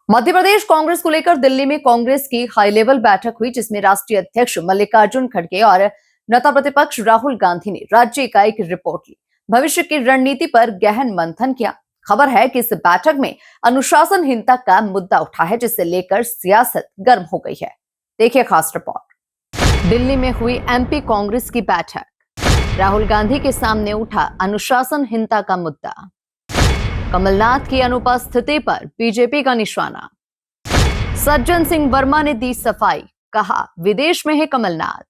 मध्य प्रदेश कांग्रेस को लेकर दिल्ली में कांग्रेस की हाई लेवल बैठक हुई, जिसमें राष्ट्रीय अध्यक्ष मल्लिकार्जुन खड़गे और नेता प्रतिपक्ष राहुल गांधी ने राज्य इकाई की रिपोर्ट ली, भविष्य की रणनीति पर गहन मंथन किया। खबर है कि इस बैठक में अनुशासनहीनता का मुद्दा उठा है, जिसे लेकर सियासत गर्म हो गई है। देखिए खास रिपोर्ट। दिल्ली में हुई एमपी कांग्रेस की बैठक, राहुल गांधी के सामने उठा अनुशासनहीनता का मुद्दा, कमलनाथ की अनुपस्थिति पर बीजेपी का निशाना, सज्जन सिंह वर्मा ने दी सफाई, कहा विदेश में है कमलनाथ।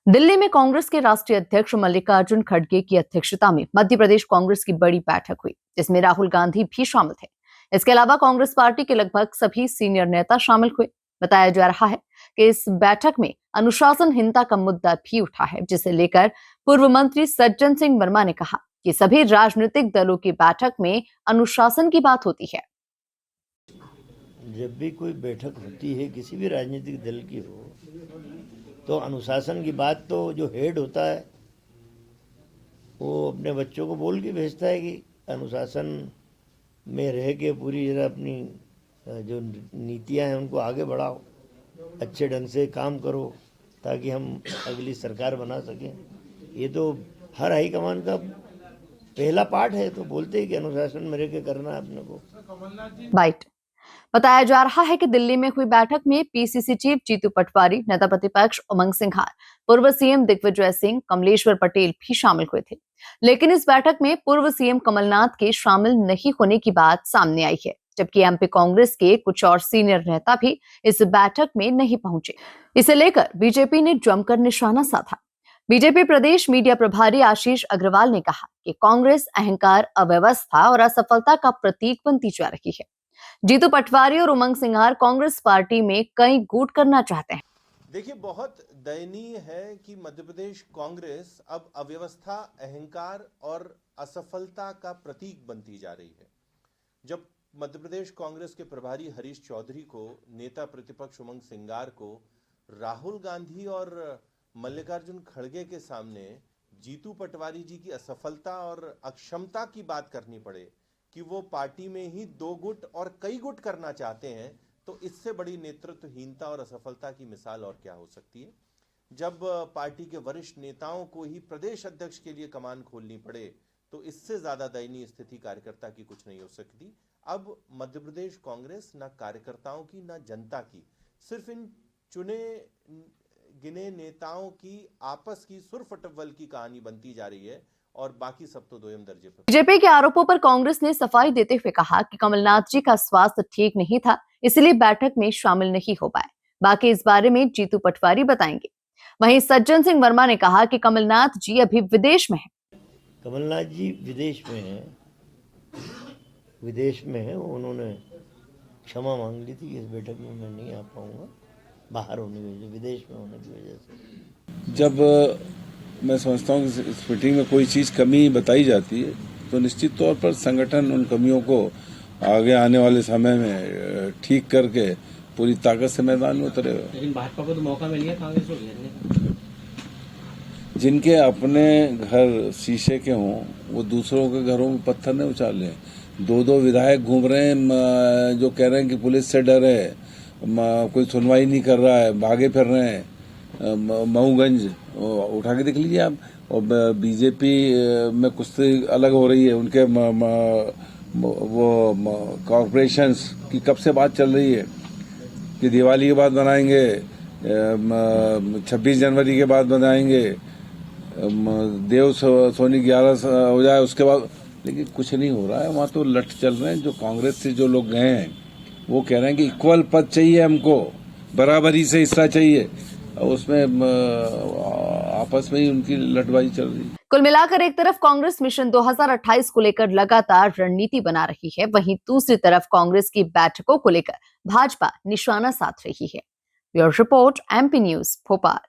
दिल्ली में कांग्रेस के राष्ट्रीय अध्यक्ष मल्लिकार्जुन खड़गे की अध्यक्षता में मध्य प्रदेश कांग्रेस की बड़ी बैठक हुई, जिसमें राहुल गांधी भी शामिल थे। इसके अलावा कांग्रेस पार्टी के लगभग सभी सीनियर नेता शामिल हुए। बताया जा रहा है कि इस बैठक में अनुशासनहीनता का मुद्दा भी उठा है, जिसे लेकर पूर्व मंत्री सज्जन सिंह वर्मा ने कहा कि सभी राजनीतिक दलों की बैठक में अनुशासन की बात होती है। जब भी कोई बैठक होती है किसी भी राजनीतिक दल की हो, तो अनुशासन की बात तो जो हेड होता है वो अपने बच्चों को बोल के भेजता है कि अनुशासन में रह के पूरी जरा अपनी जो नीतियां हैं उनको आगे बढ़ाओ, अच्छे ढंग से काम करो ताकि हम अगली सरकार बना सकें। ये तो हर हाईकमान का पहला पार्ट है, तो बोलते हैं कि अनुशासन में रह के करना है अपने को। बाइट। बताया जा रहा है कि दिल्ली में हुई बैठक में पीसीसी चीफ जीतू पटवारी, नेता प्रतिपक्ष उमंग सिंघार, पूर्व सीएम दिग्विजय सिंह, कमलेश्वर पटेल भी शामिल हुए थे। लेकिन इस बैठक में पूर्व सीएम कमलनाथ के शामिल नहीं होने की बात सामने आई है, जबकि एमपी कांग्रेस के कुछ और सीनियर नेता भी इस बैठक में नहीं पहुंचे। इसे लेकर बीजेपी ने जमकर निशाना साधा। बीजेपी प्रदेश मीडिया प्रभारी आशीष अग्रवाल ने कहा कि कांग्रेस अहंकार, अव्यवस्था और असफलता का प्रतीक बनती जा रही है। जीतू पटवारी और उमंग सिंघार कांग्रेस पार्टी में कई गुट करना चाहते हैं। देखिए, बहुत दयनीय है कि मध्य प्रदेश कांग्रेस अब अव्यवस्था, अहंकार और असफलता का प्रतीक बनती जा रही है। जब मध्य प्रदेश कांग्रेस के प्रभारी हरीश चौधरी को, नेता प्रतिपक्ष उमंग सिंघार को राहुल गांधी और मल्लिकार्जुन खड़गे के सामने जीतू पटवारी जी की असफलता और अक्षमता की बात करनी पड़े कि वो पार्टी में ही दो गुट और कई गुट करना चाहते हैं, तो इससे बड़ी नेतृत्वहीनता और असफलता की मिसाल और क्या हो सकती है। जब पार्टी के वरिष्ठ नेताओं को ही प्रदेश अध्यक्ष के लिए कमान खोलनी पड़े, तो इससे ज्यादा दयनीय स्थिति कार्यकर्ता की कुछ नहीं हो सकती। अब मध्य प्रदेश कांग्रेस न कार्यकर्ताओं की न जनता की, सिर्फ इन चुने गिने नेताओं की आपस की सुरफटव्वल की कहानी बनती जा रही है और बाकी सब तो दोयम दर्जे पर। बीजेपी के आरोपों पर कांग्रेस ने सफाई देते हुए कहा कि कमलनाथ जी का स्वास्थ्य ठीक नहीं था, इसलिए बैठक में शामिल नहीं हो पाए। बाकी इस बारे में जीतू पटवारी बताएंगे। वहीं सज्जन सिंह वर्मा ने कहा कि कमलनाथ जी अभी विदेश में हैं। कमलनाथ जी विदेश में है। उन्होंने क्षमा मांग ली थी कि इस बैठक में मैं नहीं आ पाऊंगा, बाहर होने की वजह, विदेश में होने की वजह से। जब मैं समझता हूँ कि इस मीटिंग में कोई चीज़ कमी बताई जाती है, तो निश्चित तौर पर संगठन उन कमियों को आगे आने वाले समय में ठीक करके पूरी ताकत से मैदान में उतरेगा। लेकिन भाजपा को तो मौका मिल गया कांग्रेस को घेरने का। जिनके अपने घर शीशे के हों, वो दूसरों के घरों में पत्थर नहीं उछाले। दो विधायक घूम रहे हैं जो कह रहे हैं कि पुलिस से डर है, कोई सुनवाई नहीं कर रहा है, भागे फिर रहे हैं। महूगंज उठा के देख लीजिए आप। और बीजेपी में कुश्ती अलग हो रही है, उनके वो कॉर्पोरेशंस की कब से बात चल रही है कि दिवाली के बाद बनाएंगे, 26 जनवरी के बाद बनाएंगे, देव सोनी 11 हो जाए उसके बाद, लेकिन कुछ नहीं हो रहा है। वहाँ तो लठ चल रहे हैं। जो कांग्रेस से जो लोग गए हैं वो कह रहे हैं कि इक्वल पद चाहिए, हमको बराबरी से हिस्सा चाहिए, उसमें आपस में ही उनकी लड़बाजी चल रही है। कुल मिलाकर एक तरफ कांग्रेस मिशन 2028 को लेकर लगातार रणनीति बना रही है, वहीं दूसरी तरफ कांग्रेस की बैठकों को लेकर भाजपा निशाना साध रही है। Bureau report, MP news, Bhopal.